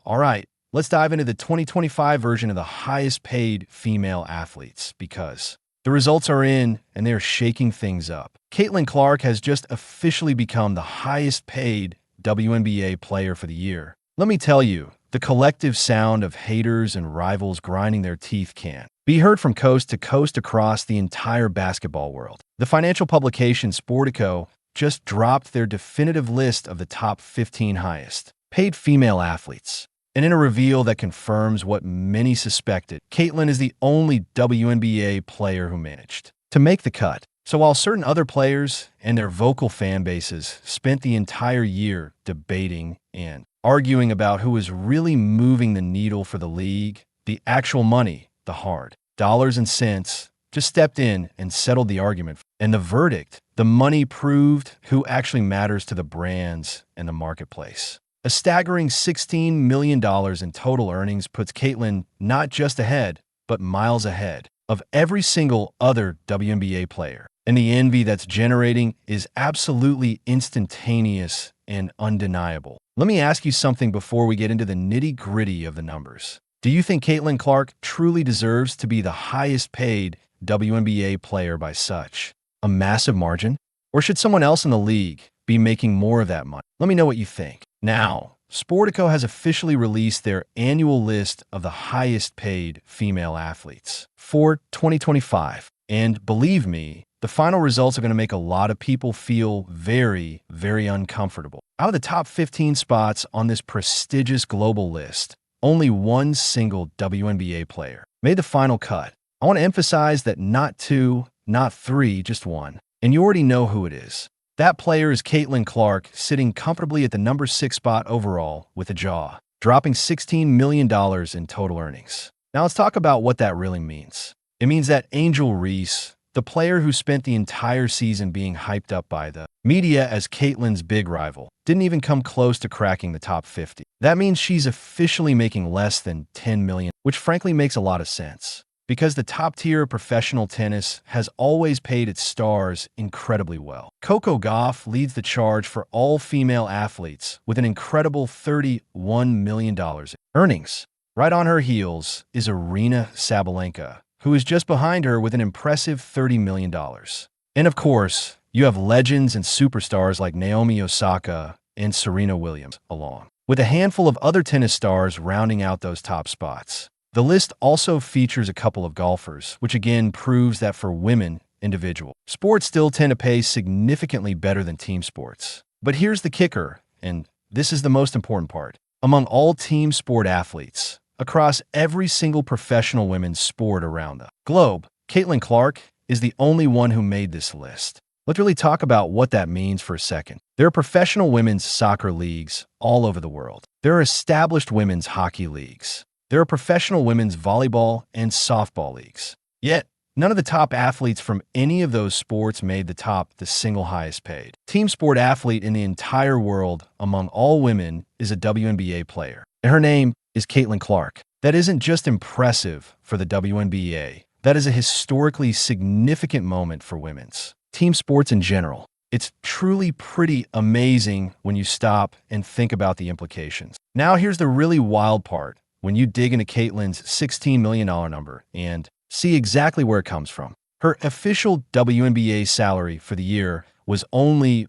All right, let's dive into the 2025 version of the highest paid female athletes because the results are in and they're shaking things up. Caitlin Clark has just officially become the highest paid WNBA player for the year. Let me tell you, the collective sound of haters and rivals grinding their teeth can be heard from coast to coast across the entire basketball world. The financial publication Sportico just dropped their definitive list of the top 15 highest paid female athletes. And in a reveal that confirms what many suspected, Caitlin is the only WNBA player who managed to make the cut. So while certain other players and their vocal fan bases spent the entire year debating and arguing about who was really moving the needle for the league, the actual money, the hard dollars and cents, just stepped in and settled the argument. And the verdict, the money proved who actually matters to the brands and the marketplace. A staggering $16 million in total earnings puts Caitlin not just ahead, but miles ahead of every single other WNBA player. And the envy that's generating is absolutely instantaneous and undeniable. Let me ask you something before we get into the nitty-gritty of the numbers. Do you think Caitlin Clark truly deserves to be the highest paid WNBA player by such a massive margin? Or should someone else in the league be making more of that money? Let me know what you think. Now, Sportico has officially released their annual list of the highest paid female athletes for 2025. And believe me, the final results are going to make a lot of people feel very, very uncomfortable. Out of the top 15 spots on this prestigious global list, only one single WNBA player made the final cut. I want to emphasize that not two, not three, just one. And you already know who it is. That player is Caitlin Clark, sitting comfortably at the number 6 spot overall with a jaw, dropping $16 million in total earnings. Now let's talk about what that really means. It means that Angel Reese, the player who spent the entire season being hyped up by the media as Caitlin's big rival, didn't even come close to cracking the top 50. That means she's officially making less than $10 million, which frankly makes a lot of sense, because the top tier of professional tennis has always paid its stars incredibly well. Coco Gauff leads the charge for all female athletes with an incredible $31 million in earnings. Right on her heels is Aryna Sabalenka, who is just behind her with an impressive $30 million. And of course, you have legends and superstars like Naomi Osaka and Serena Williams along, with a handful of other tennis stars rounding out those top spots. The list also features a couple of golfers, which again proves that for women, individual sports still tend to pay significantly better than team sports. But here's the kicker, and this is the most important part. Among all team sport athletes, across every single professional women's sport around the globe, Caitlin Clark is the only one who made this list. Let's really talk about what that means for a second. There are professional women's soccer leagues all over the world. There are established women's hockey leagues. There are professional women's volleyball and softball leagues. Yet, none of the top athletes from any of those sports made the single highest paid. Team sport athlete in the entire world among all women is a WNBA player. And her name is Caitlin Clark. That isn't just impressive for the WNBA. That is a historically significant moment for women's team sports in general. It's truly pretty amazing when you stop and think about the implications. Now here's the really wild part. When you dig into Caitlin's $16 million number and see exactly where it comes from. Her official WNBA salary for the year was only